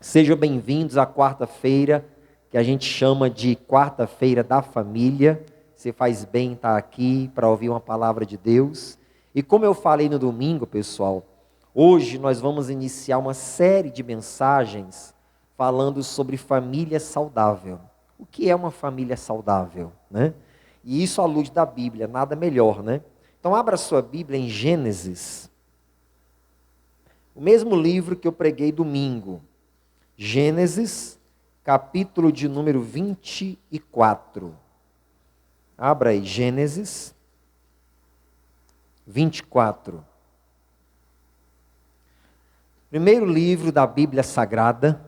Sejam bem-vindos à quarta-feira, que a gente chama de quarta-feira da família. Você faz bem estar aqui para ouvir uma palavra de Deus. E como eu falei no domingo, pessoal, hoje nós vamos iniciar uma série de mensagens falando sobre família saudável. O que é uma família saudável, né? E isso à luz da Bíblia, nada melhor, né? Então abra sua Bíblia em Gênesis, o mesmo livro que eu preguei domingo. Gênesis, capítulo de número 24. Abra aí, Gênesis 24. Primeiro livro da Bíblia Sagrada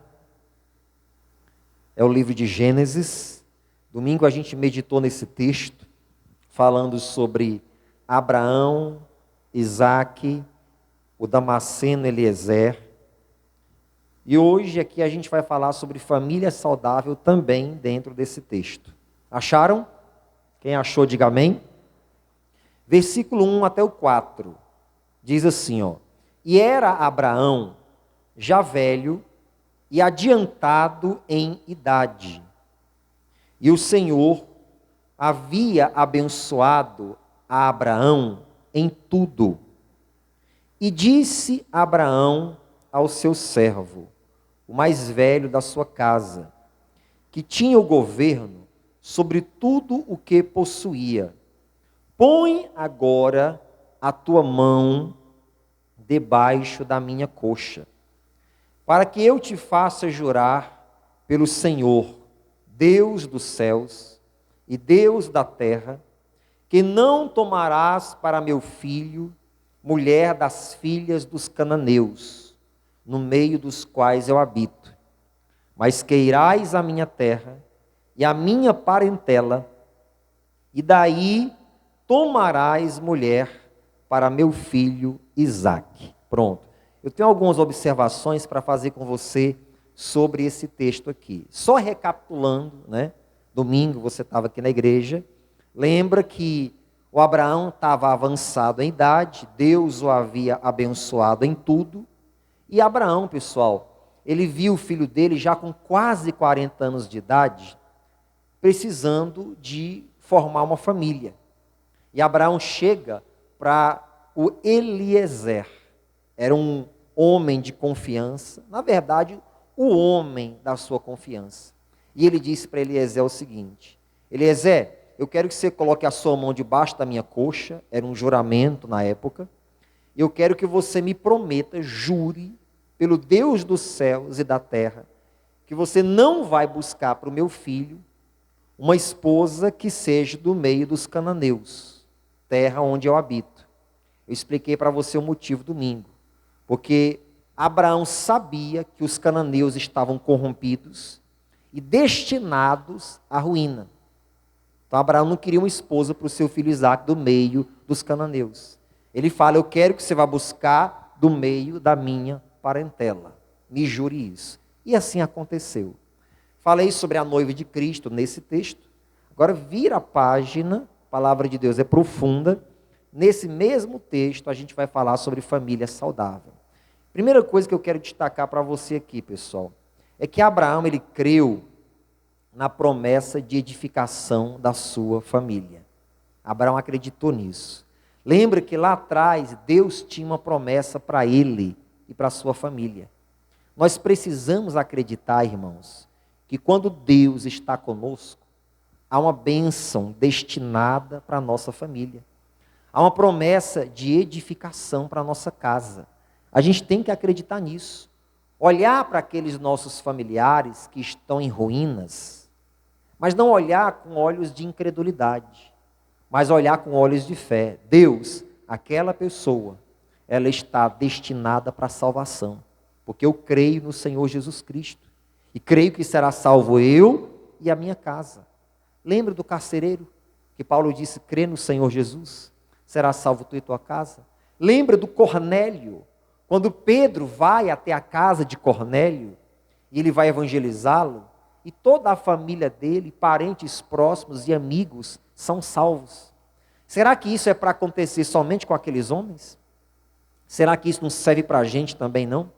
é o livro de Gênesis. Domingo a gente meditou nesse texto, falando sobre Abraão, Isaque, o Damasceno Eliezer. E hoje aqui a gente vai falar sobre família saudável também dentro desse texto. Acharam? Quem achou, diga amém. Versículo 1 até o 4. Diz assim, ó. E era Abraão já velho e adiantado em idade. E o Senhor havia abençoado a Abraão em tudo. E disse Abraão ao seu servo, o mais velho da sua casa, que tinha o governo sobre tudo o que possuía: põe agora a tua mão debaixo da minha coxa, para que eu te faça jurar pelo Senhor, Deus dos céus e Deus da terra, que não tomarás para meu filho mulher das filhas dos cananeus, no meio dos quais eu habito, mas que irás à minha terra e à minha parentela, e daí tomarás mulher para meu filho Isaque. Pronto. Eu tenho algumas observações para fazer com você sobre esse texto aqui. Só recapitulando, né? Domingo você estava aqui na igreja. Lembra que o Abraão estava avançado em idade, Deus o havia abençoado em tudo. E Abraão, pessoal, ele viu o filho dele já com quase 40 anos de idade, precisando de formar uma família. E Abraão chega para o Eliezer. Era um homem de confiança, na verdade, o homem da sua confiança. E ele disse para Eliezer o seguinte: Eliezer, eu quero que você coloque a sua mão debaixo da minha coxa, era um juramento na época. Eu quero que você me prometa, jure, pelo Deus dos céus e da terra, que você não vai buscar para o meu filho uma esposa que seja do meio dos cananeus, terra onde eu habito. Eu expliquei para você o motivo domingo, porque Abraão sabia que os cananeus estavam corrompidos e destinados à ruína. Então Abraão não queria uma esposa para o seu filho Isaque do meio dos cananeus. Ele fala: eu quero que você vá buscar do meio da minha parentela. Me jure isso. E assim aconteceu. Falei sobre a noiva de Cristo nesse texto. Agora vira a página, a palavra de Deus é profunda. Nesse mesmo texto a gente vai falar sobre família saudável. Primeira coisa que eu quero destacar para você aqui, pessoal, é que Abraão, ele creu na promessa de edificação da sua família. Abraão acreditou nisso. Lembra que lá atrás Deus tinha uma promessa para ele e para a sua família. Nós precisamos acreditar, irmãos, que quando Deus está conosco, há uma bênção destinada para a nossa família. Há uma promessa de edificação para a nossa casa. A gente tem que acreditar nisso. Olhar para aqueles nossos familiares que estão em ruínas, mas não olhar com olhos de incredulidade, mas olhar com olhos de fé. Deus, aquela pessoa, ela está destinada para a salvação, porque eu creio no Senhor Jesus Cristo, e creio que será salvo eu e a minha casa. Lembra do carcereiro, que Paulo disse: crê no Senhor Jesus, será salvo tu e tua casa. Lembra do Cornélio, quando Pedro vai até a casa de Cornélio, e ele vai evangelizá-lo, e toda a família dele, parentes próximos e amigos, são salvos. Será que isso é para acontecer somente com aqueles homens? Será que isso não serve para a gente também, não?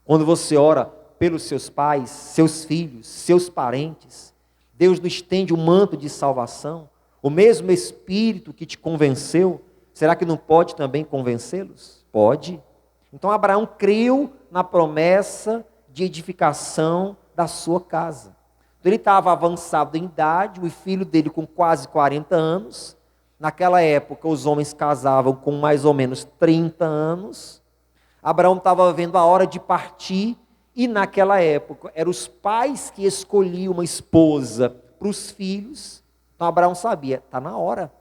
Quando você ora, pelos seus pais, seus filhos, seus parentes. Deus nos estende o manto de salvação. O mesmo Espírito que te convenceu, será que não pode também convencê-los? Pode. Então Abraão creu na promessa de edificação da sua casa. Então, ele estava avançado em idade, o filho dele com quase 40 anos. Naquela época, os homens casavam com mais ou menos 30 anos. Abraão estava vendo a hora de partir, e naquela época, eram os pais que escolhiam uma esposa para os filhos. Então, Abraão sabia, está na hora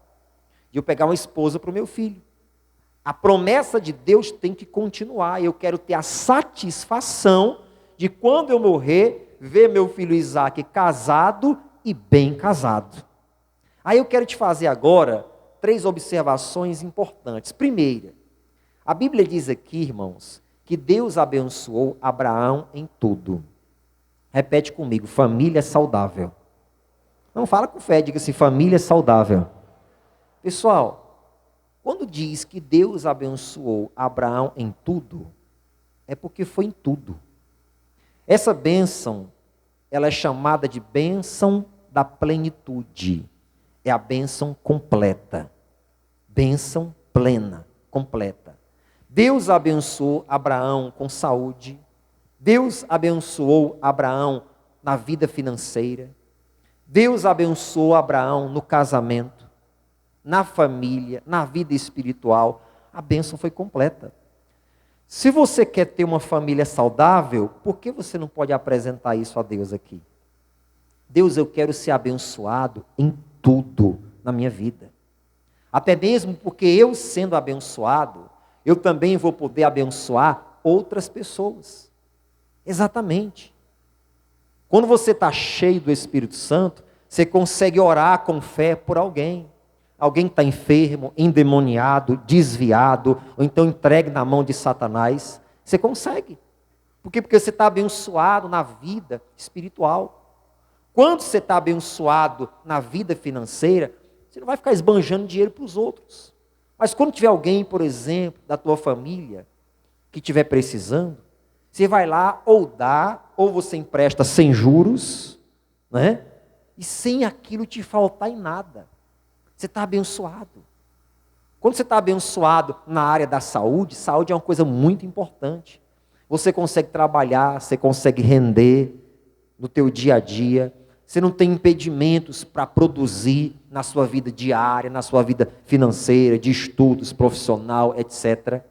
de eu pegar uma esposa para o meu filho. A promessa de Deus tem que continuar. Eu quero ter a satisfação de, quando eu morrer, ver meu filho Isaque casado e bem casado. Aí eu quero te fazer agora 3 observações importantes. Primeira, a Bíblia diz aqui, irmãos, que Deus abençoou Abraão em tudo. Repete comigo, família saudável. Não fala com fé, diga assim, família saudável. Pessoal, quando diz que Deus abençoou Abraão em tudo, é porque foi em tudo. Essa bênção, ela é chamada de bênção da plenitude. É a bênção completa. Bênção plena, completa. Deus abençoou Abraão com saúde. Deus abençoou Abraão na vida financeira. Deus abençoou Abraão no casamento, na família, na vida espiritual. A bênção foi completa. Se você quer ter uma família saudável, por que você não pode apresentar isso a Deus aqui? Deus, eu quero ser abençoado em tudo na minha vida. Até mesmo porque eu, sendo abençoado, eu também vou poder abençoar outras pessoas. Exatamente. Quando você está cheio do Espírito Santo, você consegue orar com fé por alguém. Alguém que está enfermo, endemoniado, desviado, ou então entregue na mão de Satanás. Você consegue. Por quê? Porque você está abençoado na vida espiritual. Quando você está abençoado na vida financeira, você não vai ficar esbanjando dinheiro para os outros. Mas quando tiver alguém, por exemplo, da tua família, que estiver precisando, você vai lá ou dá, ou você empresta sem juros, né? E sem aquilo te faltar em nada. Você está abençoado. Quando você está abençoado na área da saúde, saúde é uma coisa muito importante. Você consegue trabalhar, você consegue render no teu dia a dia. Você não tem impedimentos para produzir na sua vida diária, na sua vida financeira, de estudos, profissional, etc.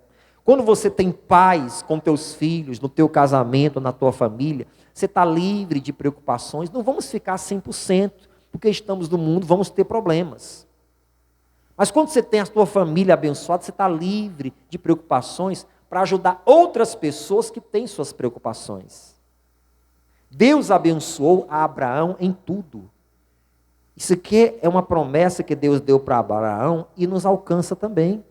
Quando você tem paz com teus filhos, no teu casamento, na tua família, você está livre de preocupações. Não vamos ficar 100%, porque estamos no mundo, vamos ter problemas. Mas quando você tem a sua família abençoada, você está livre de preocupações para ajudar outras pessoas que têm suas preocupações. Deus abençoou a Abraão em tudo. Isso aqui é uma promessa que Deus deu para Abraão e nos alcança também.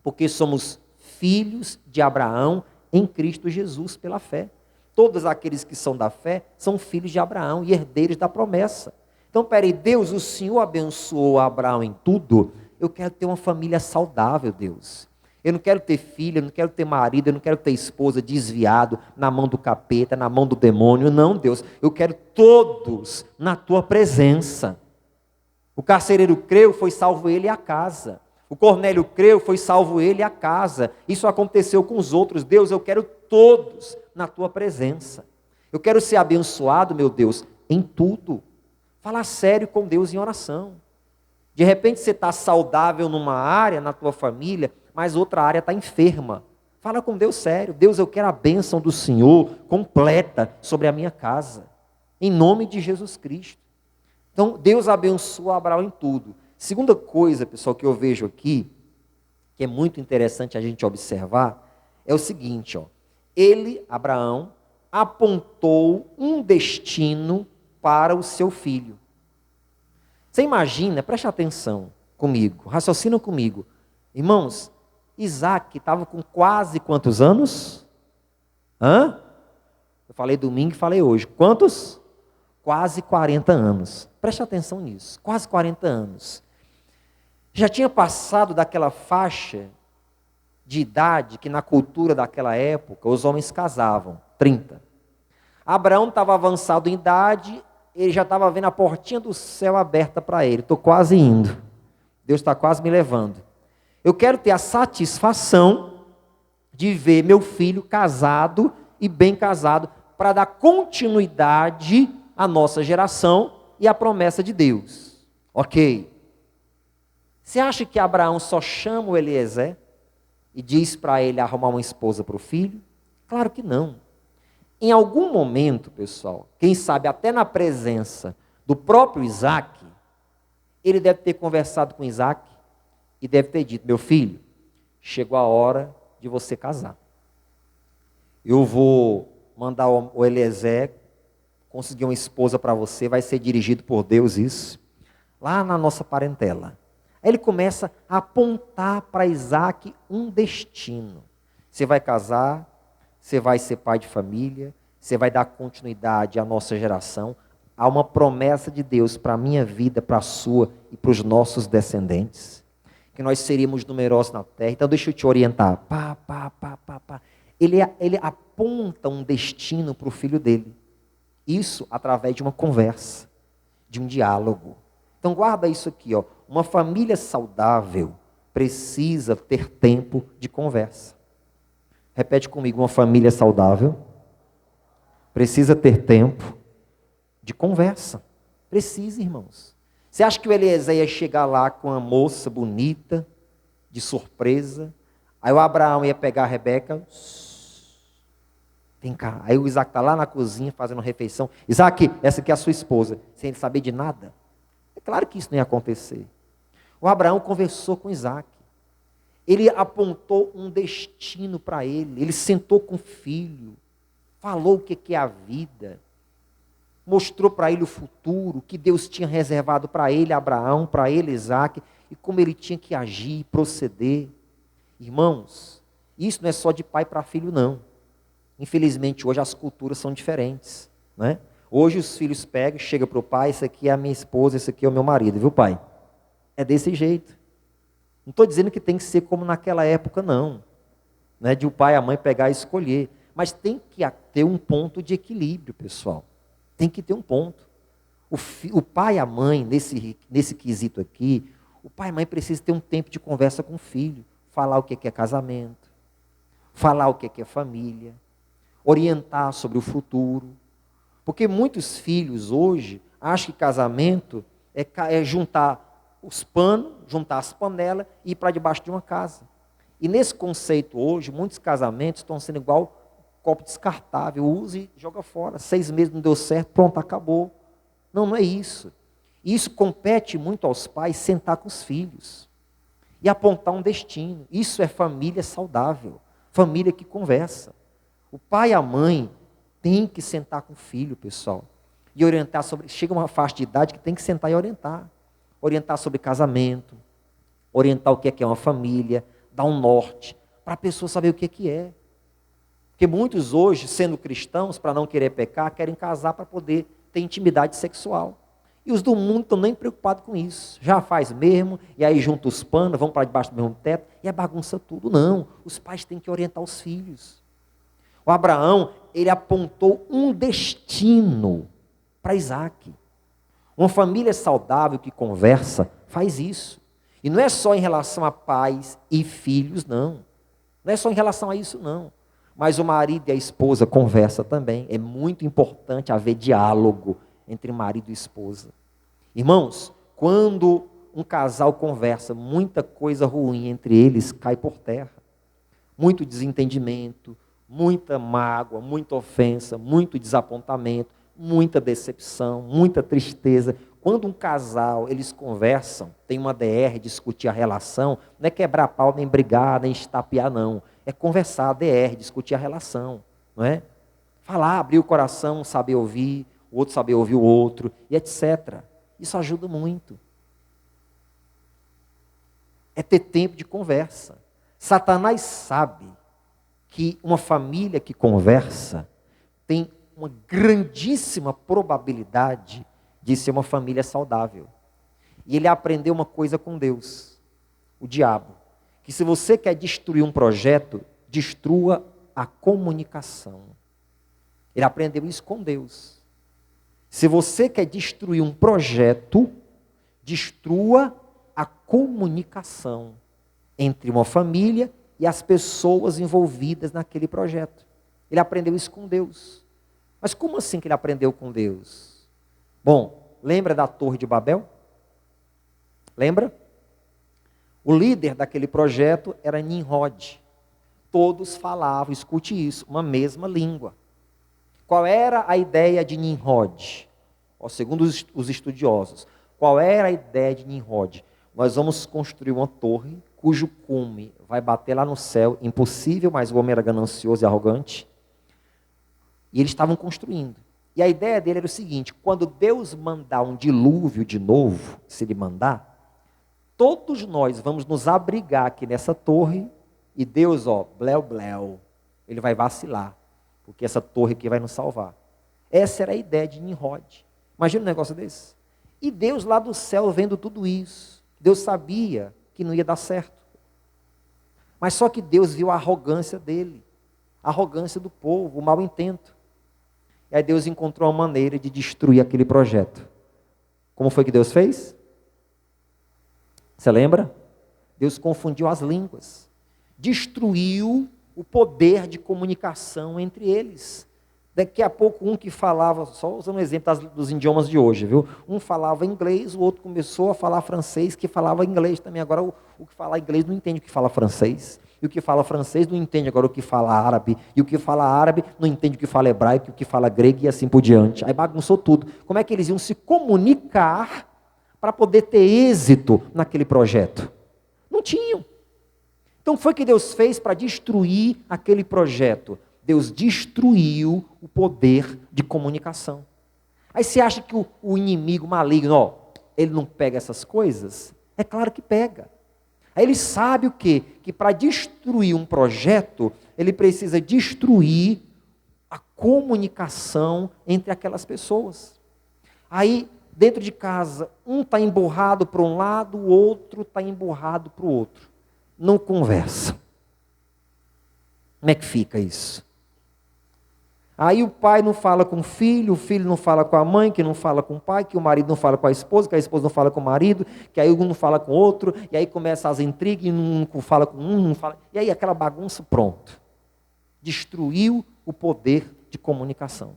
Porque somos filhos de Abraão em Cristo Jesus pela fé. Todos aqueles que são da fé são filhos de Abraão e herdeiros da promessa. Então, peraí, Deus, o Senhor abençoou Abraão em tudo. Eu quero ter uma família saudável, Deus. Eu não quero ter filho, eu não quero ter marido, eu não quero ter esposa desviado na mão do capeta, na mão do demônio. Não, Deus, eu quero todos na tua presença. O carcereiro creu, foi salvo ele e a casa. O Cornélio creu, foi salvo ele e a casa. Isso aconteceu com os outros. Deus, eu quero todos na tua presença. Eu quero ser abençoado, meu Deus, em tudo. Fala sério com Deus em oração. De repente você está saudável numa área, na tua família, mas outra área está enferma. Fala com Deus sério. Deus, eu quero a bênção do Senhor completa sobre a minha casa. Em nome de Jesus Cristo. Então, Deus abençoa Abraão em tudo. Segunda coisa, pessoal, que eu vejo aqui, que é muito interessante a gente observar, é o seguinte, ó. Ele, Abraão, apontou um destino para o seu filho. Você imagina, preste atenção comigo, raciocina comigo. Irmãos, Isaac estava com quase quantos anos? Eu falei domingo e falei hoje. Quantos? Quase 40 anos. Preste atenção nisso, quase 40 anos. Já tinha passado daquela faixa de idade que na cultura daquela época os homens casavam, 30. Abraão estava avançado em idade, ele já estava vendo a portinha do céu aberta para ele. Estou quase indo. Deus está quase me levando. Eu quero ter a satisfação de ver meu filho casado e bem casado, para dar continuidade à nossa geração e à promessa de Deus. Ok. Você acha que Abraão só chama o Eliezer e diz para ele arrumar uma esposa para o filho? Claro que não. Em algum momento, pessoal, quem sabe até na presença do próprio Isaac, ele deve ter conversado com Isaac e deve ter dito: meu filho, chegou a hora de você casar. Eu vou mandar o Eliezer conseguir uma esposa para você, vai ser dirigido por Deus isso, lá na nossa parentela. Aí ele começa a apontar para Isaac um destino. Você vai casar, você vai ser pai de família, você vai dar continuidade à nossa geração. Há uma promessa de Deus para a minha vida, para a sua e para os nossos descendentes, que nós seríamos numerosos na terra. Então deixa eu te orientar. Ele aponta um destino para o filho dele. Isso através de uma conversa, de um diálogo. Então guarda isso aqui, ó. Uma família saudável precisa ter tempo de conversa. Repete comigo: uma família saudável precisa ter tempo de conversa. Precisa, irmãos. Você acha que o Eliezer ia chegar lá com uma moça bonita, de surpresa? Aí o Abraão ia pegar a Rebeca. Vem cá. Aí o Isaac está lá na cozinha fazendo uma refeição. Isaac, essa aqui é a sua esposa. Sem ele saber de nada. É claro que isso não ia acontecer. O Abraão conversou com Isaac. Ele apontou um destino para ele. Ele sentou com o filho. Falou o que é a vida. Mostrou para ele o futuro que Deus tinha reservado para ele, Abraão, para ele, Isaac, e como ele tinha que agir e proceder. Irmãos, isso não é só de pai para filho, não. Infelizmente, hoje as culturas são diferentes, né? Hoje os filhos pegam, chegam para o pai: esse aqui é a minha esposa, esse aqui é o meu marido, viu, pai? É desse jeito. Não estou dizendo que tem que ser como naquela época, não. Né? De o pai e a mãe pegar e escolher. Mas tem que ter um ponto de equilíbrio, pessoal. Tem que ter um ponto. O pai e a mãe, nesse quesito aqui, o pai e a mãe precisam ter um tempo de conversa com o filho. Falar o que é casamento. Falar o que é família. Orientar sobre o futuro. Porque muitos filhos hoje acham que casamento é juntar os panos, juntar as panelas e ir para debaixo de uma casa. E nesse conceito hoje, muitos casamentos estão sendo igual copo descartável, usa e joga fora. 6 meses não deu certo, pronto, acabou. Não, não é isso. Isso compete muito aos pais sentar com os filhos e apontar um destino. Isso é família saudável, família que conversa. O pai e a mãe têm que sentar com o filho, pessoal, e orientar sobre... Chega uma faixa de idade que tem que sentar e orientar. Orientar sobre casamento, orientar o que é uma família, dar um norte, para a pessoa saber o que é. Porque muitos hoje, sendo cristãos, para não querer pecar, querem casar para poder ter intimidade sexual. E os do mundo estão nem preocupados com isso. Já faz mesmo, e aí junta os panos, vão para debaixo do mesmo teto, e é bagunça tudo. Não, os pais têm que orientar os filhos. O Abraão, ele apontou um destino para Isaac. Uma família saudável que conversa faz isso. E não é só em relação a pais e filhos, não. Não é só em relação a isso, não. Mas o marido e a esposa conversam também. É muito importante haver diálogo entre marido e esposa. Irmãos, quando um casal conversa, muita coisa ruim entre eles cai por terra. Muito desentendimento, muita mágoa, muita ofensa, muito desapontamento, muita decepção, muita tristeza. Quando um casal, eles conversam, tem uma DR, discutir a relação, não é quebrar pau, nem brigar, nem estapear, não. É conversar, DR, discutir a relação, não é? Falar, abrir o coração, saber ouvir, o outro saber ouvir o outro, e etc. Isso ajuda muito. É ter tempo de conversa. Satanás sabe que uma família que conversa tem uma grandíssima probabilidade de ser uma família saudável. E ele aprendeu uma coisa com Deus, o diabo, que se você quer destruir um projeto, destrua a comunicação. Ele aprendeu isso com Deus. Se você quer destruir um projeto, destrua a comunicação entre uma família e as pessoas envolvidas naquele projeto. Ele aprendeu isso com Deus. Mas como assim que ele aprendeu com Deus? Bom, lembra da Torre de Babel? Lembra? O líder daquele projeto era Nimrod. Todos falavam, escute isso, uma mesma língua. Qual era a ideia de Nimrod? Segundo os estudiosos, qual era a ideia de Nimrod? Nós vamos construir uma torre cujo cume vai bater lá no céu, impossível, mas o homem era ganancioso e arrogante. E eles estavam construindo. E a ideia dele era o seguinte: quando Deus mandar um dilúvio de novo, se ele mandar, todos nós vamos nos abrigar aqui nessa torre e Deus, bleu, bleu, ele vai vacilar, porque essa torre aqui vai nos salvar. Essa era a ideia de Nimrod. Imagina um negócio desse. E Deus lá do céu vendo tudo isso. Deus sabia que não ia dar certo. Mas só que Deus viu a arrogância dele, a arrogância do povo, o mau intento. E aí Deus encontrou uma maneira de destruir aquele projeto. Como foi que Deus fez? Você lembra? Deus confundiu as línguas. Destruiu o poder de comunicação entre eles. Daqui a pouco um que falava, só usando um exemplo dos idiomas de hoje, viu? Um falava inglês, o outro começou a falar francês, que falava inglês também. Agora o que fala inglês não entende o que fala francês. E o que fala francês não entende agora o que fala árabe. E o que fala árabe não entende o que fala hebraico, o que fala grego e assim por diante. Aí bagunçou tudo. Como é que eles iam se comunicar para poder ter êxito naquele projeto? Não tinham. Então foi o que Deus fez para destruir aquele projeto. Deus destruiu o poder de comunicação. Aí você acha que o inimigo maligno, ele não pega essas coisas? É claro que pega. Aí ele sabe o quê? Que para destruir um projeto, ele precisa destruir a comunicação entre aquelas pessoas. Aí, dentro de casa, um está emburrado para um lado, o outro está emburrado para o outro. Não conversa. Como é que fica isso? Aí o pai não fala com o filho não fala com a mãe, que não fala com o pai, que o marido não fala com a esposa não fala com o marido, que aí um não fala com o outro, e aí começam as intrigas, e um não fala com um, não fala... E aí aquela bagunça, pronto. Destruiu o poder de comunicação.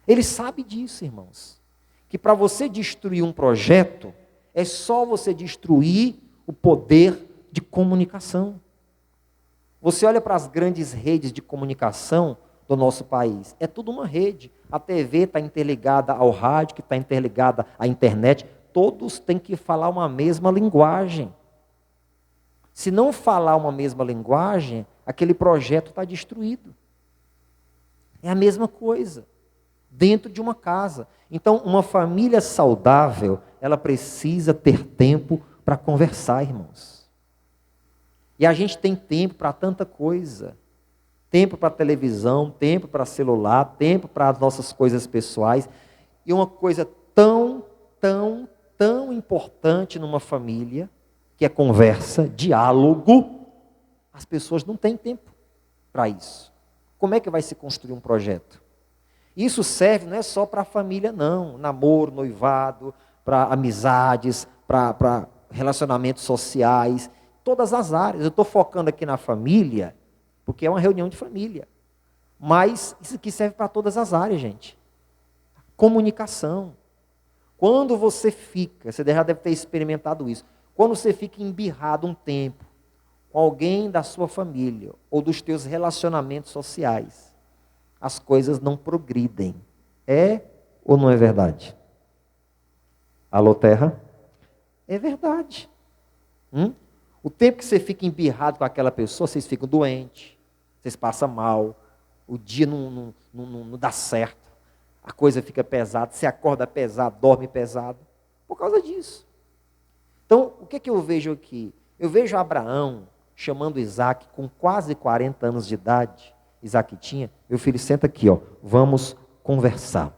Ele sabe disso, irmãos. Que para você destruir um projeto, é só você destruir o poder de comunicação. Você olha para as grandes redes de comunicação do nosso país, é tudo uma rede. A TV está interligada ao rádio, que está interligada à internet. Todos têm que falar uma mesma linguagem. Se não falar uma mesma linguagem, aquele projeto está destruído. É a mesma coisa, dentro de uma casa. Então, uma família saudável, ela precisa ter tempo para conversar, irmãos. E a gente tem tempo para tanta coisa. Tempo para televisão, tempo para celular, tempo para as nossas coisas pessoais. E uma coisa tão importante numa família, que é conversa, diálogo, as pessoas não têm tempo para isso. Como é que vai se construir um projeto? Isso serve não é só para a família, não. Namoro, noivado, para amizades, para relacionamentos sociais, todas as áreas. Eu estou focando aqui na família, porque é uma reunião de família. Mas isso aqui serve para todas as áreas, gente. Comunicação. Quando você fica, você já deve ter experimentado isso, quando você fica embirrado um tempo com alguém da sua família ou dos teus relacionamentos sociais, as coisas não progridem. É ou não é verdade? Alô, terra? É verdade. O tempo que você fica embirrado com aquela pessoa, vocês ficam doentes, vocês passam mal, o dia não dá certo, a coisa fica pesada, você acorda pesado, dorme pesado, por causa disso. Então, o que eu vejo aqui? Eu vejo Abraão chamando Isaac com quase 40 anos de idade. Isaac tinha, meu filho, senta aqui, vamos conversar.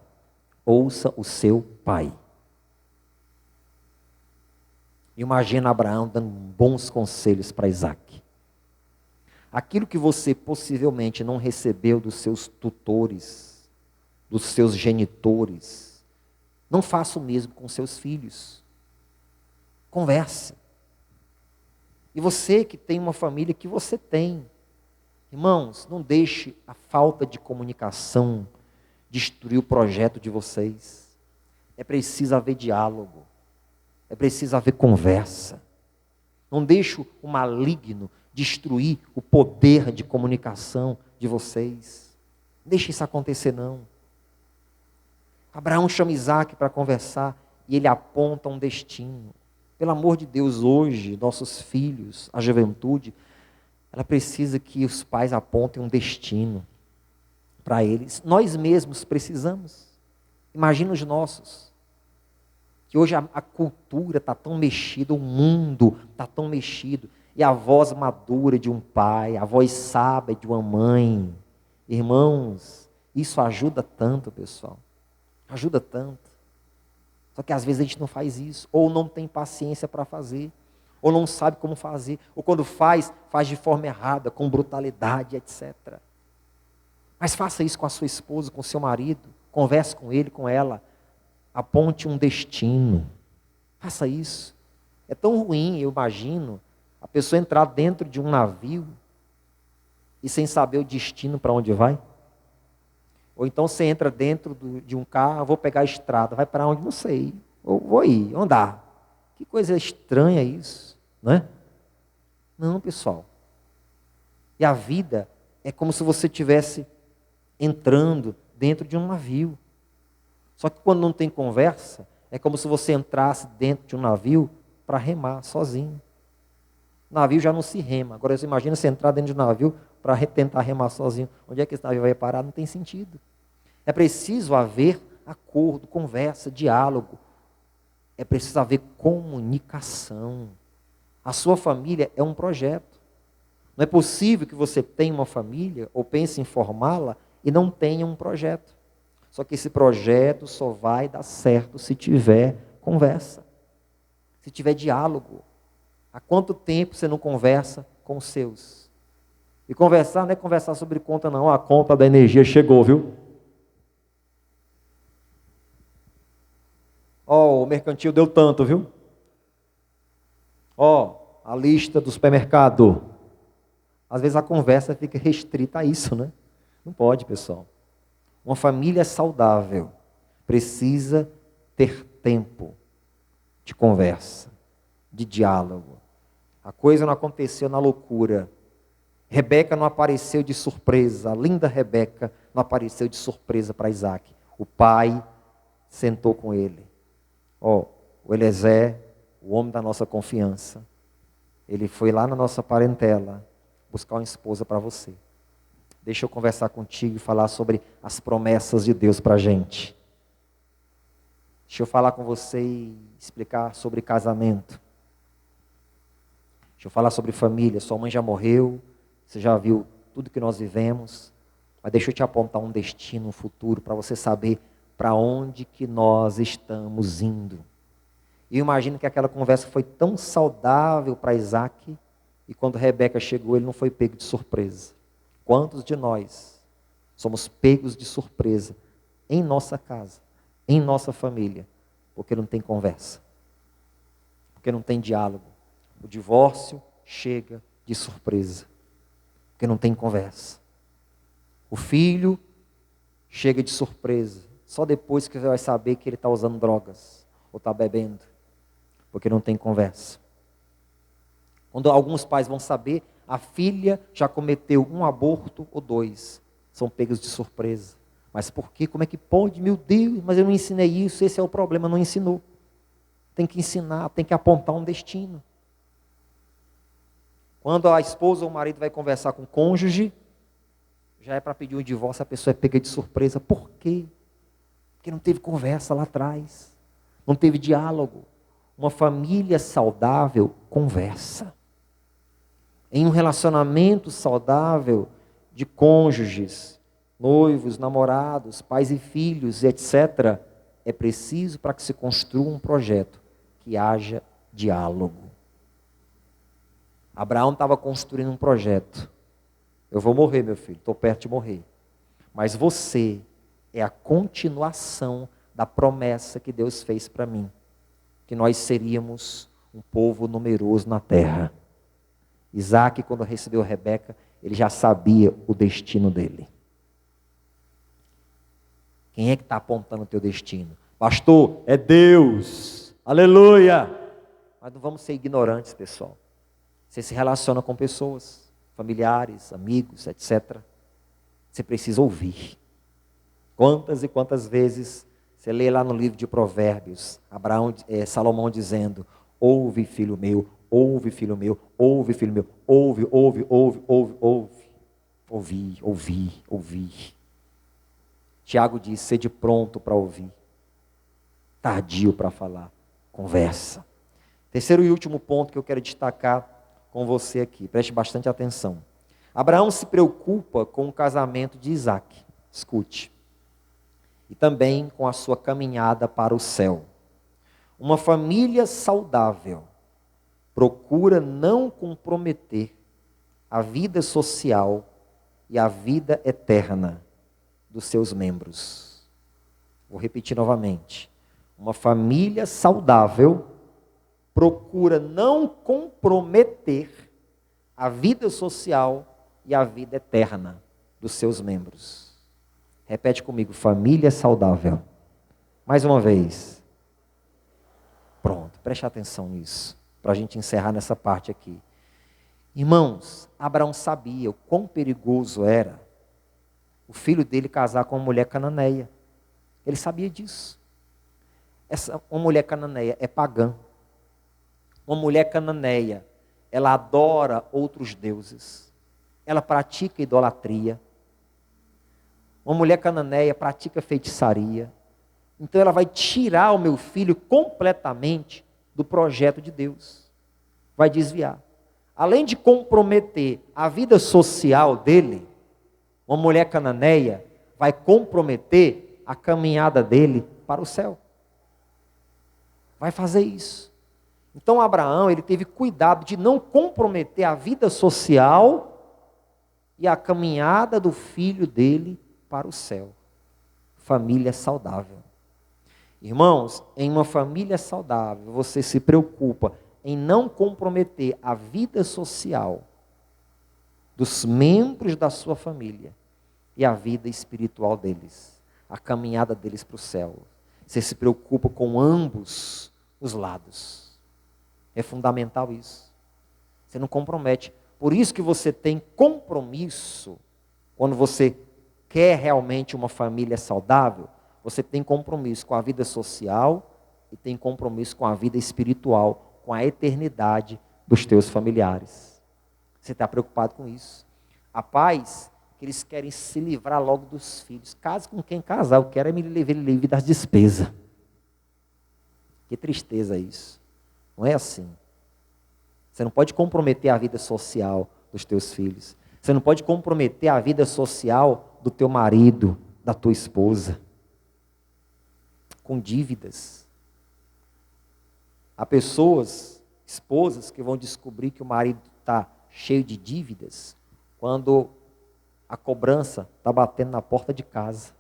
Ouça o seu pai. Imagina Abraão dando bons conselhos para Isaac. Aquilo que você possivelmente não recebeu dos seus tutores, dos seus genitores, não faça o mesmo com seus filhos. Converse. E você que tem uma família que você tem, irmãos, não deixe a falta de comunicação destruir o projeto de vocês. É preciso haver diálogo. É preciso haver conversa. Não deixe o maligno destruir o poder de comunicação de vocês. Não deixe isso acontecer, não. Abraão chama Isaac para conversar e ele aponta um destino. Pelo amor de Deus, hoje, nossos filhos, a juventude, ela precisa que os pais apontem um destino para eles. Nós mesmos precisamos. Imagina os nossos. Que hoje a cultura está tão mexida, o mundo está tão mexido. E a voz madura de um pai, a voz sábia de uma mãe. Irmãos, isso ajuda tanto, pessoal. Ajuda tanto. Só que às vezes a gente não faz isso. Ou não tem paciência para fazer. Ou não sabe como fazer. Ou quando faz, faz de forma errada, com brutalidade, etc. Mas faça isso com a sua esposa, com o seu marido. Converse com ele, com ela. Aponte um destino. Faça isso. É tão ruim, eu imagino, a pessoa entrar dentro de um navio e sem saber o destino para onde vai. Ou então você entra dentro de um carro, vou pegar a estrada, vai para onde? Não sei. Ou vou ir, andar. Que coisa estranha isso, não é? Não, pessoal. E a vida é como se você estivesse entrando dentro de um navio. Só que quando não tem conversa, é como se você entrasse dentro de um navio para remar sozinho. O navio já não se rema. Agora você imagina você entrar dentro de um navio para tentar remar sozinho. Onde é que esse navio vai parar? Não tem sentido. É preciso haver acordo, conversa, diálogo. É preciso haver comunicação. A sua família é um projeto. Não é possível que você tenha uma família ou pense em formá-la e não tenha um projeto. Só que esse projeto só vai dar certo se tiver conversa, se tiver diálogo. Há quanto tempo você não conversa com os seus? E conversar não é conversar sobre conta, não. A conta da energia chegou, viu? Ó, o mercantil deu tanto, viu? Ó, a lista do supermercado. Às vezes a conversa fica restrita a isso, né? Não pode, pessoal. Uma família saudável precisa ter tempo de conversa, de diálogo. A coisa não aconteceu na loucura. Rebeca não apareceu de surpresa. A linda Rebeca não apareceu de surpresa para Isaac. O pai sentou com ele. Ó, o Eliezer, o homem da nossa confiança, ele foi lá na nossa parentela buscar uma esposa para você. Deixa eu conversar contigo e falar sobre as promessas de Deus para a gente. Deixa eu falar com você e explicar sobre casamento. Deixa eu falar sobre família. Sua mãe já morreu, você já viu tudo que nós vivemos. Mas deixa eu te apontar um destino, um futuro, para você saber para onde que nós estamos indo. E eu imagino que aquela conversa foi tão saudável para Isaac, e quando Rebeca chegou, ele não foi pego de surpresa. Quantos de nós somos pegos de surpresa em nossa casa, em nossa família, porque não tem conversa, porque não tem diálogo. O divórcio chega de surpresa, porque não tem conversa. O filho chega de surpresa, só depois que você vai saber que ele está usando drogas ou está bebendo, porque não tem conversa. Quando alguns pais vão saber, a filha já cometeu um aborto ou 2. São pegos de surpresa. Mas por quê? Como é que pode? Meu Deus, mas eu não ensinei isso. Esse é o problema, não ensinou. Tem que ensinar, tem que apontar um destino. Quando a esposa ou o marido vai conversar com o cônjuge, já é para pedir um divórcio, a pessoa é pega de surpresa. Por quê? Porque não teve conversa lá atrás. Não teve diálogo. Uma família saudável conversa. Em um relacionamento saudável de cônjuges, noivos, namorados, pais e filhos, etc., é preciso para que se construa um projeto que haja diálogo. Abraão estava construindo um projeto Eu vou morrer, meu filho, estou perto de morrer. Mas você é a continuação da promessa que Deus fez para mim, que nós seríamos um povo numeroso na terra. Isaac, quando recebeu Rebeca, ele já sabia o destino dele. Quem é que está apontando o teu destino? Pastor, é Deus. Aleluia! Mas não vamos ser ignorantes, pessoal. Você se relaciona com pessoas, familiares, amigos, etc. Você precisa ouvir. Quantas e quantas vezes você lê lá no livro de Provérbios, Salomão dizendo: ouve, filho meu, ouve, filho meu, ouve, filho meu, ouve, ouve, ouve, ouve, ouve. Ouvir, ouvir, ouvir. Tiago diz: sede pronto para ouvir, tardio para falar, conversa. Terceiro e último ponto que eu quero destacar com você aqui, preste bastante atenção. Abraão se preocupa com o casamento de Isaac, escute, e também com a sua caminhada para o céu. Uma família saudável procura não comprometer a vida social e a vida eterna dos seus membros. Vou repetir novamente. Uma família saudável procura não comprometer a vida social e a vida eterna dos seus membros. Repete comigo: família saudável. Mais uma vez. Pronto, preste atenção nisso, para a gente encerrar nessa parte aqui. Irmãos, Abraão sabia o quão perigoso era o filho dele casar com uma mulher cananeia. Ele sabia disso. Uma mulher cananeia é pagã. Uma mulher cananeia, ela adora outros deuses. Ela pratica idolatria. Uma mulher cananeia pratica feitiçaria. Então ela vai tirar o meu filho completamente do projeto de Deus. Vai desviar. Além de comprometer a vida social dele, uma mulher cananeia vai comprometer a caminhada dele para o céu. Vai fazer isso. Então Abraão, ele teve cuidado de não comprometer a vida social e a caminhada do filho dele para o céu. Família saudável. Irmãos, em uma família saudável, você se preocupa em não comprometer a vida social dos membros da sua família e a vida espiritual deles, a caminhada deles para o céu. Você se preocupa com ambos os lados. É fundamental isso. Você não compromete. Por isso que você tem compromisso, quando você quer realmente uma família saudável, você tem compromisso com a vida social e tem compromisso com a vida espiritual, com a eternidade dos teus familiares. Você está preocupado com isso. Há pais que eles querem se livrar logo dos filhos. Case com quem casar, eu quero é me livre das despesas. Que tristeza isso. Não é assim. Você não pode comprometer a vida social dos teus filhos. Você não pode comprometer a vida social do teu marido, da tua esposa, com dívidas. Há pessoas, esposas, que vão descobrir que o marido está cheio de dívidas quando a cobrança está batendo na porta de casa.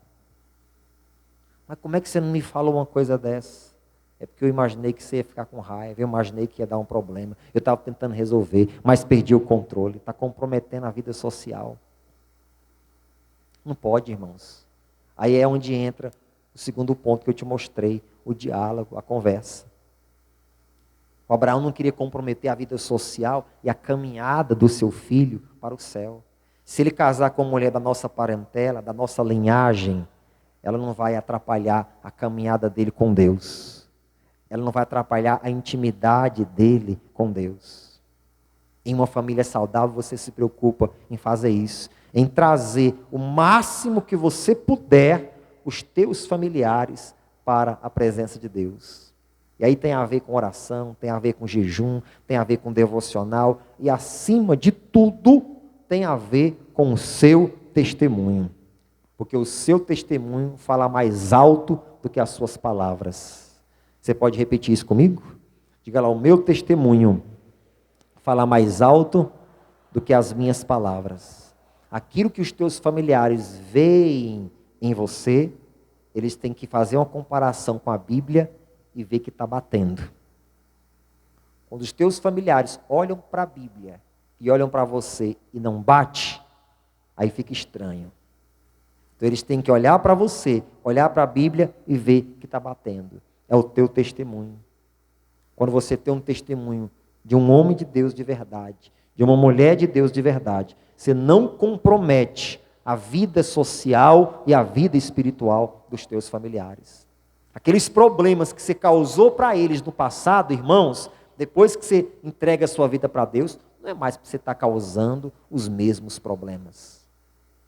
Mas como é que você não me falou uma coisa dessa? É porque eu imaginei que você ia ficar com raiva, eu imaginei que ia dar um problema. Eu estava tentando resolver, mas perdi o controle. Está comprometendo a vida social. Não pode, irmãos. Aí é onde entra o segundo ponto que eu te mostrei, o diálogo, a conversa. O Abraão não queria comprometer a vida social e a caminhada do seu filho para o céu. Se ele casar com uma mulher da nossa parentela, da nossa linhagem, ela não vai atrapalhar a caminhada dele com Deus. Ela não vai atrapalhar a intimidade dele com Deus. Em uma família saudável, você se preocupa em fazer isso, em trazer o máximo que você puder os teus familiares para a presença de Deus. E aí tem a ver com oração, tem a ver com jejum, tem a ver com devocional e, acima de tudo, tem a ver com o seu testemunho. Porque o seu testemunho fala mais alto do que as suas palavras. Você pode repetir isso comigo? Diga lá: o meu testemunho fala mais alto do que as minhas palavras. aquilo que os teus familiares veem em você, eles têm que fazer uma comparação com a Bíblia e ver que está batendo. Quando os teus familiares olham para a Bíblia e olham para você e não bate, aí fica estranho. Então eles têm que olhar para você, olhar para a Bíblia e ver que está batendo. É o teu testemunho. Quando você tem um testemunho de um homem de Deus de verdade, de uma mulher de Deus de verdade, você não compromete a vida social e a vida espiritual dos teus familiares. Aqueles problemas que você causou para eles no passado, irmãos, depois que você entrega a sua vida para Deus, não é mais para você estar causando os mesmos problemas.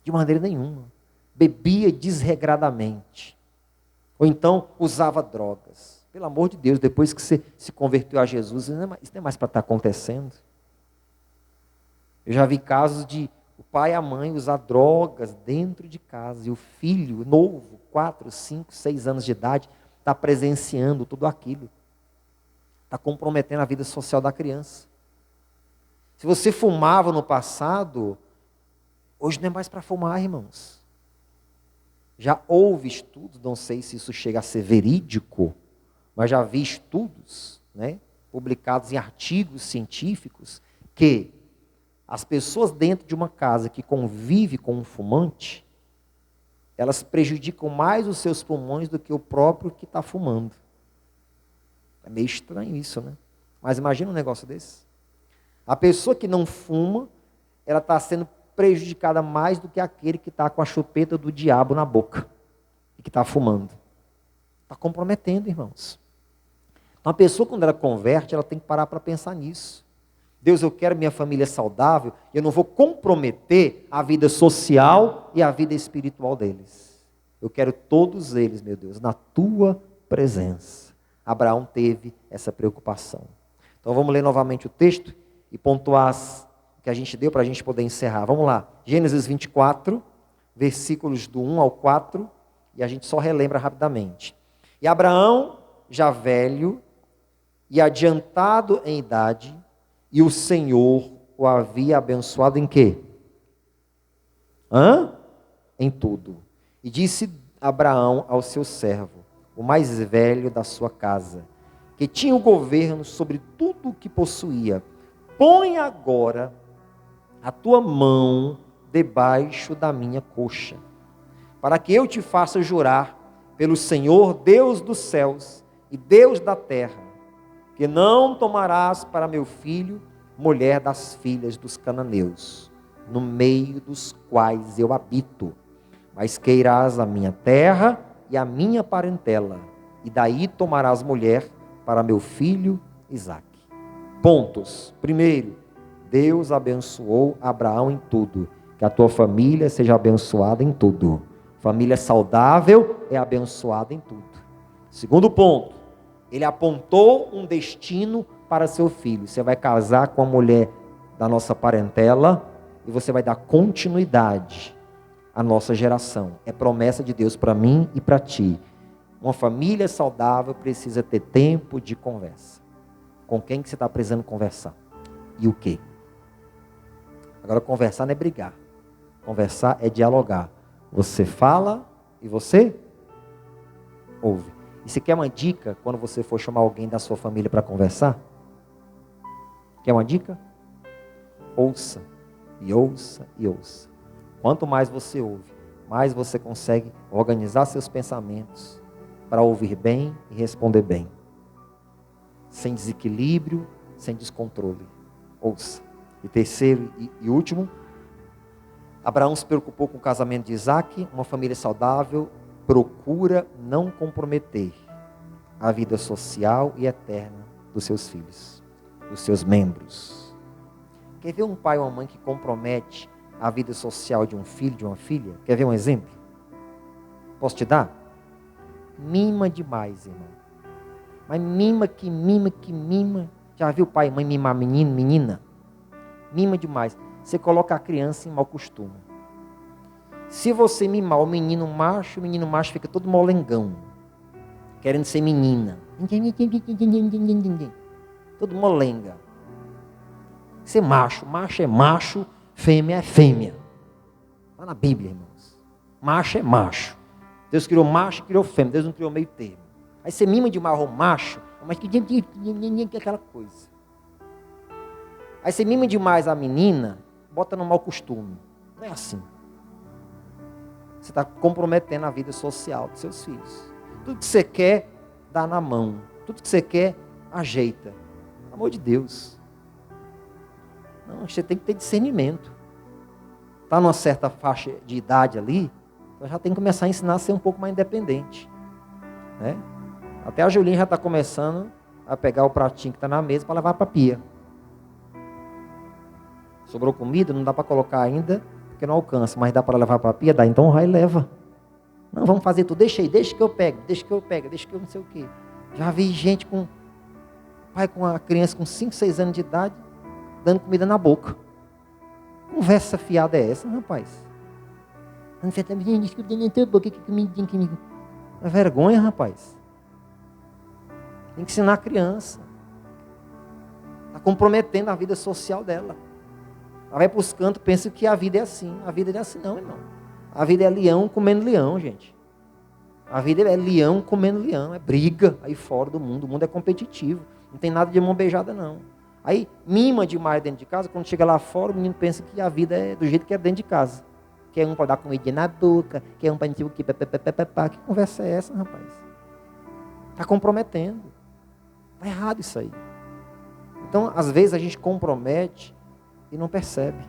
De maneira nenhuma. Bebia desregradamente. Ou então usava drogas. Pelo amor de Deus, depois que você se converteu a Jesus, isso não é mais para estar acontecendo. Eu já vi casos de o pai e a mãe usar drogas dentro de casa, e o filho novo, 4, 5, 6 anos de idade, está presenciando tudo aquilo. Está comprometendo a vida social da criança. Se você fumava no passado, hoje não é mais para fumar, irmãos. Já houve estudos, não sei se isso chega a ser verídico, mas já vi estudos, publicados em artigos científicos, que as pessoas dentro de uma casa que convive com um fumante, elas prejudicam mais os seus pulmões do que o próprio que está fumando. É meio estranho isso, né? Mas imagina um negócio desse. A pessoa que não fuma, ela está sendo prejudicada mais do que aquele que está com a chupeta do diabo na boca e que está fumando. Está comprometendo, irmãos. Então, a pessoa, quando ela converte, ela tem que parar para pensar nisso. Deus, eu quero minha família saudável, e eu não vou comprometer a vida social e a vida espiritual deles. Eu quero todos eles, meu Deus, na tua presença. Abraão teve essa preocupação. Então vamos ler novamente o texto e pontuar o que a gente deu para a gente poder encerrar. Vamos lá, Gênesis 24, versículos do 1 ao 4, e a gente só relembra rapidamente. E Abraão, já velho e adiantado em idade, e o Senhor o havia abençoado em quê? Em tudo. E disse Abraão ao seu servo, o mais velho da sua casa, que tinha o governo sobre tudo o que possuía: põe agora a tua mão debaixo da minha coxa, para que eu te faça jurar pelo Senhor, Deus dos céus e Deus da terra, que não tomarás para meu filho mulher das filhas dos cananeus, no meio dos quais eu habito, mas que irás à minha terra e à minha parentela, e daí tomarás mulher para meu filho Isaque. Pontos. Primeiro, Deus abençoou Abraão em tudo. Que a tua família seja abençoada em tudo. Família saudável é abençoada em tudo. Segundo ponto, ele apontou um destino para seu filho. Você vai casar com a mulher da nossa parentela e você vai dar continuidade à nossa geração. É promessa de Deus para mim e para ti. Uma família saudável precisa ter tempo de conversa. Com quem que você está precisando conversar? E o quê? Agora, conversar não é brigar. Conversar é dialogar. Você fala e você ouve. E você quer uma dica quando você for chamar alguém da sua família para conversar? Quer uma dica? Ouça, e ouça, e ouça. Quanto mais você ouve, mais você consegue organizar seus pensamentos para ouvir bem e responder bem. Sem desequilíbrio, sem descontrole. Ouça. E terceiro e último, Abraão se preocupou com o casamento de Isaque. Uma família saudável procura não comprometer a vida social e eterna dos seus filhos, dos seus membros. Quer ver um pai ou uma mãe que compromete a vida social de um filho, de uma filha? Quer ver um exemplo? Posso te dar? Mima demais, irmão. Mas mima que mima que mima. Já viu pai e mãe mimar menino, menina? Mima demais. Você coloca a criança em mau costume. Se você mimar o menino macho fica todo molengão, querendo ser menina. Todo molenga. Ser macho. Macho é macho, fêmea é fêmea. Está na Bíblia, irmãos. Macho é macho. Deus criou macho e criou fêmea. Deus não criou meio termo. Aí você mima demais o macho, mas que é aquela coisa. Aí você mima demais a menina, bota no mau costume. Não é assim. Você está comprometendo a vida social dos seus filhos. Tudo que você quer, dá na mão. Tudo que você quer, ajeita. Pelo amor de Deus. Não, você tem que ter discernimento. Está numa certa faixa de idade ali, então já tem que começar a ensinar a ser um pouco mais independente. Né? Até a Julinha já está começando a pegar o pratinho que está na mesa para levar para a pia. Sobrou comida, não dá para colocar ainda, porque não alcança, mas dá para levar para a pia? Dá, então vai e leva. Não, vamos fazer tudo, deixa aí, deixa que eu pego, deixa que eu não sei o quê. Já vi gente com pai com a criança com 5, 6 anos de idade, dando comida na boca. Conversa fiada é essa, rapaz? É vergonha, rapaz. Tem que ensinar a criança. Está comprometendo a vida social dela. Ela vai para os cantos, pensa que a vida é assim. A vida não é assim não, irmão. A vida é leão comendo leão, gente. A vida é leão comendo leão. É briga aí fora do mundo. O mundo é competitivo. Não tem nada de mão beijada, não. Aí mima demais dentro de casa. Quando chega lá fora, o menino pensa que a vida é do jeito que é dentro de casa. Quer um para dar comida na boca. Quer um para não sei o quê. Que conversa é essa, rapaz? Está comprometendo. Está errado isso aí. Então, às vezes a gente compromete e não percebe.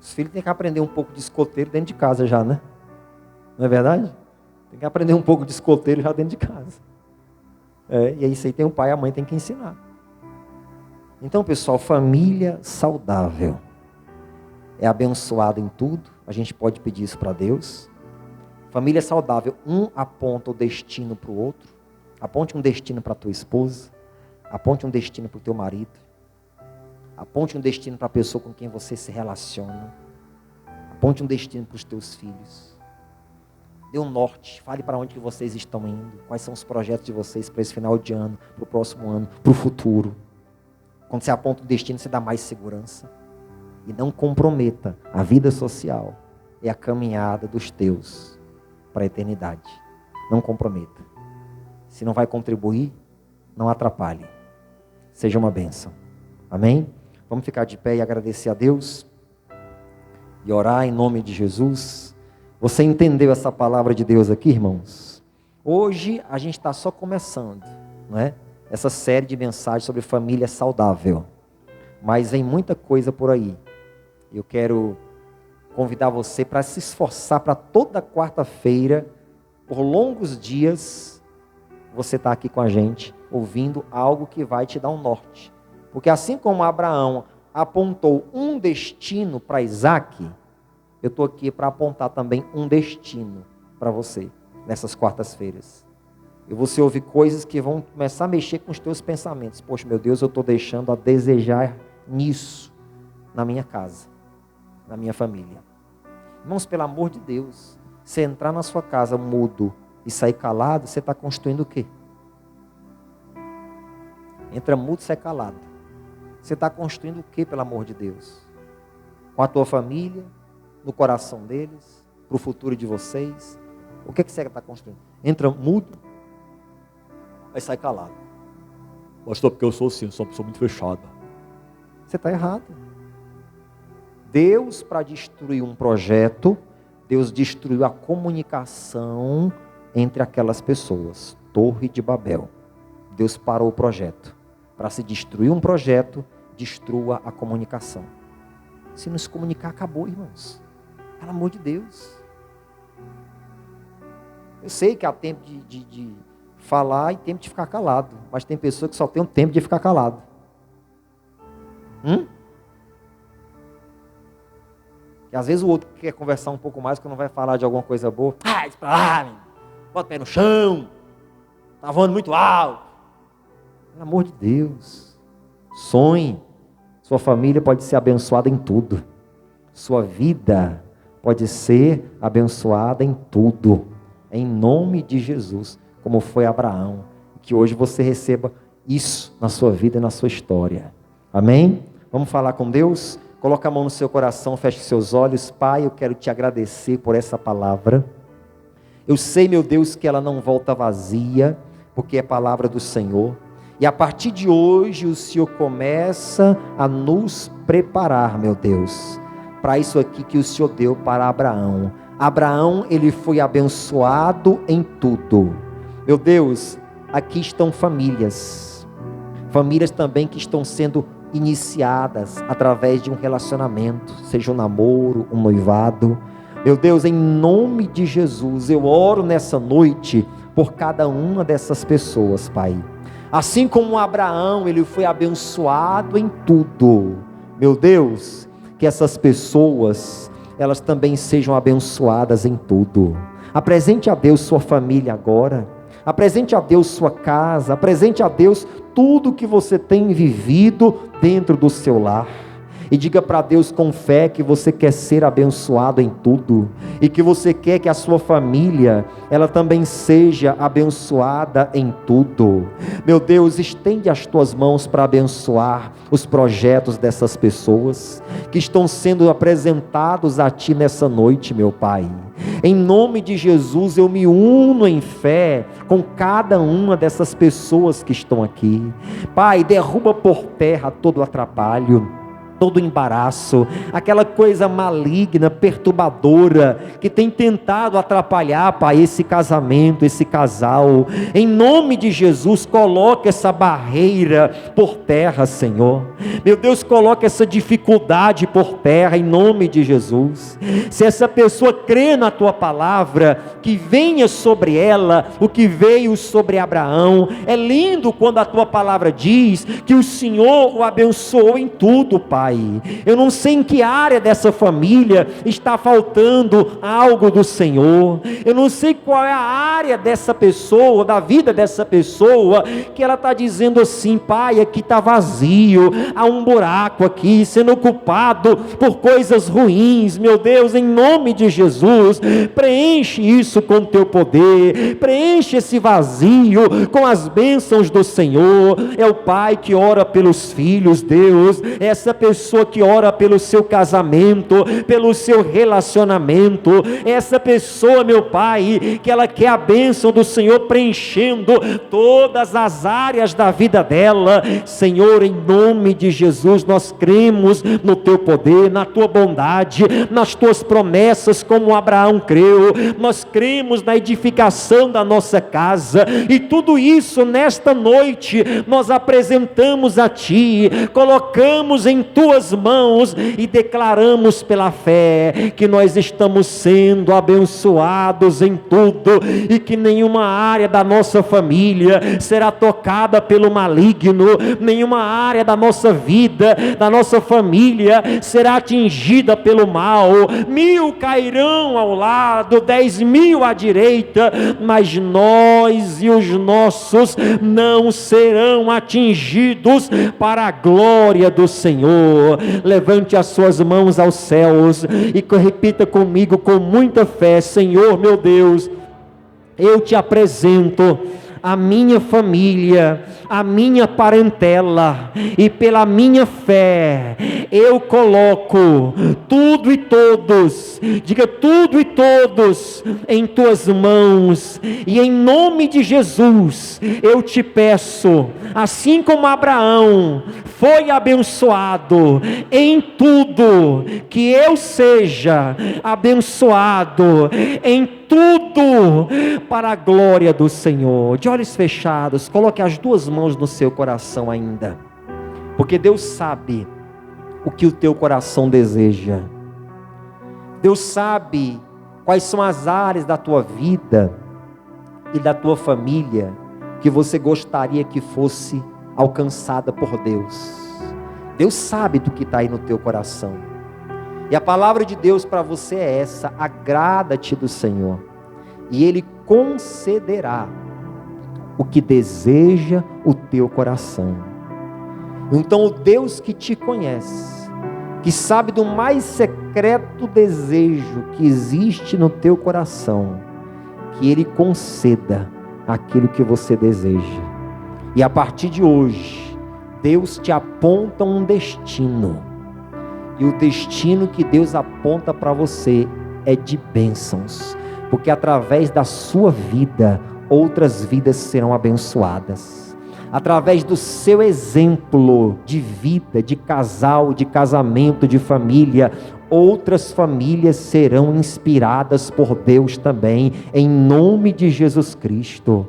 Os filhos têm que aprender um pouco de escoteiro dentro de casa já, né? Não é verdade? Tem que aprender um pouco de escoteiro já dentro de casa. E aí isso aí tem o pai e a mãe tem que ensinar. Então, pessoal, família saudável é abençoada em tudo. A gente pode pedir isso para Deus. Família saudável, um aponta o destino para o outro. Aponte um destino para a tua esposa. Aponte um destino para o teu marido. Aponte um destino para a pessoa com quem você se relaciona. Aponte um destino para os teus filhos. Dê um norte. Fale para onde que vocês estão indo. Quais são os projetos de vocês para esse final de ano, para o próximo ano, para o futuro. Quando você aponta o destino, você dá mais segurança. E não comprometa a vida social e a caminhada dos teus para a eternidade. Não comprometa. Se não vai contribuir, não atrapalhe. Seja uma bênção. Amém? Vamos ficar de pé e agradecer a Deus. E orar em nome de Jesus. Você entendeu essa palavra de Deus aqui, irmãos? Hoje a gente está só começando, não é? Essa série de mensagens sobre família saudável. Mas vem muita coisa por aí. Eu quero convidar você para se esforçar para toda quarta-feira, por longos dias, você está aqui com a gente, ouvindo algo que vai te dar um norte. Porque assim como Abraão apontou um destino para Isaac, eu estou aqui para apontar também um destino para você, nessas quartas-feiras. E você ouvir coisas que vão começar a mexer com os teus pensamentos. Poxa, meu Deus, eu estou deixando a desejar nisso, na minha casa, na minha família. Irmãos, pelo amor de Deus, você entrar na sua casa mudo e sair calado, você está construindo o quê? Entra mudo, sai calado. Você está construindo o quê, pelo amor de Deus? Com a tua família, no coração deles, para o futuro de vocês. O que você está construindo? Entra mudo, aí sai calado. Pastor, porque eu sou assim, eu sou uma pessoa muito fechada. Você está errado. Deus, para destruir um projeto, Deus destruiu a comunicação entre aquelas pessoas. Torre de Babel. Deus parou o projeto. Para se destruir um projeto, destrua a comunicação. Se não se comunicar, acabou, irmãos. Pelo amor de Deus. Eu sei que há tempo de falar e tempo de ficar calado. Mas tem pessoa que só tem um tempo de ficar calado. E às vezes o outro quer conversar um pouco mais, quando vai falar de alguma coisa boa. Isso pra lá, menino. Bota o pé no chão. Tá voando muito alto. Pelo amor de Deus. Sonhe. Sua família pode ser abençoada em tudo. Sua vida pode ser abençoada em tudo. Em nome de Jesus. Como foi Abraão. Que hoje você receba isso na sua vida e na sua história. Amém? Vamos falar com Deus? Coloca a mão no seu coração, feche seus olhos. Pai, eu quero te agradecer por essa palavra. Eu sei, meu Deus, que ela não volta vazia, porque é palavra do Senhor. E a partir de hoje o Senhor começa a nos preparar, meu Deus, para isso aqui que o Senhor deu para Abraão. Abraão, ele foi abençoado em tudo. Meu Deus, aqui estão famílias também que estão sendo iniciadas através de um relacionamento, seja um namoro, um noivado. Meu Deus, em nome de Jesus, eu oro nessa noite por cada uma dessas pessoas, Pai. Assim como Abraão, ele foi abençoado em tudo. Meu Deus, que essas pessoas, elas também sejam abençoadas em tudo. Apresente a Deus sua família agora. Apresente a Deus sua casa. Apresente a Deus tudo que você tem vivido dentro do seu lar. E diga para Deus com fé que você quer ser abençoado em tudo. E que você quer que a sua família, ela também seja abençoada em tudo. Meu Deus, estende as tuas mãos para abençoar os projetos dessas pessoas que estão sendo apresentados a Ti nessa noite, meu Pai. Em nome de Jesus, eu me uno em fé com cada uma dessas pessoas que estão aqui. Pai, derruba por terra todo o atrapalho, todo embaraço, aquela coisa maligna, perturbadora, que tem tentado atrapalhar, Pai, esse casamento, esse casal. Em nome de Jesus, coloca essa barreira por terra, Senhor. Meu Deus, coloca essa dificuldade por terra, em nome de Jesus. Se essa pessoa crê na Tua palavra, que venha sobre ela o que veio sobre Abraão. É lindo quando a Tua palavra diz que o Senhor o abençoou em tudo, Pai. Eu não sei em que área dessa família está faltando algo do Senhor. Eu não sei qual é a área dessa pessoa, da vida dessa pessoa, que ela está dizendo assim: Pai, aqui está vazio, há um buraco aqui, sendo ocupado por coisas ruins. Meu Deus, em nome de Jesus, preenche isso com Teu poder, preenche esse vazio com as bênçãos do Senhor. É o pai que ora pelos filhos, Deus, é essa pessoa que ora pelo seu casamento, pelo seu relacionamento, essa pessoa, meu Pai, que ela quer a bênção do Senhor preenchendo todas as áreas da vida dela. Senhor, em nome de Jesus, nós cremos no Teu poder, na Tua bondade, nas Tuas promessas, como Abraão creu. Nós cremos na edificação da nossa casa, e tudo isso nesta noite nós apresentamos a Ti, colocamos em Tuas mãos e declaramos pela fé que nós estamos sendo abençoados em tudo, e que nenhuma área da nossa família será tocada pelo maligno, nenhuma área da nossa vida, da nossa família será atingida pelo mal. 1000 cairão ao lado, 10.000 à direita, mas nós e os nossos não serão atingidos, para a glória do Senhor. Levante as suas mãos aos céus e repita comigo com muita fé: Senhor meu Deus, eu Te apresento a minha família, a minha parentela, e pela minha fé eu coloco tudo e todos, diga tudo e todos, em Tuas mãos, e em nome de Jesus eu Te peço, assim como Abraão foi abençoado em tudo, que eu seja abençoado em tudo, para a glória do Senhor. De olhos fechados, coloque as duas mãos no seu coração ainda, porque Deus sabe o que o teu coração deseja. Deus sabe quais são as áreas da tua vida e da tua família que você gostaria que fosse alcançada por Deus. Deus sabe do que está aí no teu coração. E a palavra de Deus para você é essa: agrada-te do Senhor, e Ele concederá o que deseja o teu coração. Então o Deus que te conhece, que sabe do mais secreto desejo que existe no teu coração, que Ele conceda aquilo que você deseja. E a partir de hoje, Deus te aponta um destino. E o destino que Deus aponta para você é de bênçãos, porque através da sua vida, outras vidas serão abençoadas. Através do seu exemplo de vida, de casal, de casamento, de família, outras famílias serão inspiradas por Deus também, em nome de Jesus Cristo.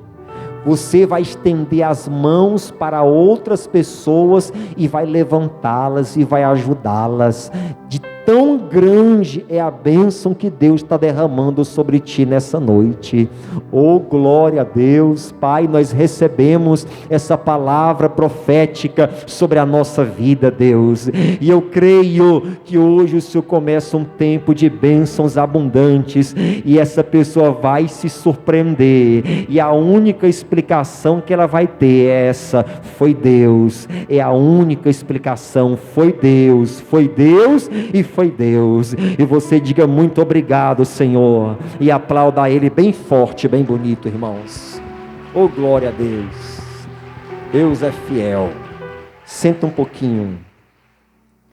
Você vai estender as mãos para outras pessoas e vai levantá-las e vai ajudá-las. De tão grande é a bênção que Deus está derramando sobre ti nessa noite. Oh, glória a Deus. Pai, nós recebemos essa palavra profética sobre a nossa vida, Deus, e eu creio que hoje o Senhor começa um tempo de bênçãos abundantes, e essa pessoa vai se surpreender, e a única explicação que ela vai ter é essa: foi Deus. É a única explicação: foi Deus, foi Deus e foi Deus. E você diga muito obrigado, Senhor, e aplauda a Ele bem forte, bem bonito, irmãos. Oh, glória a Deus. Deus é fiel. Senta um pouquinho.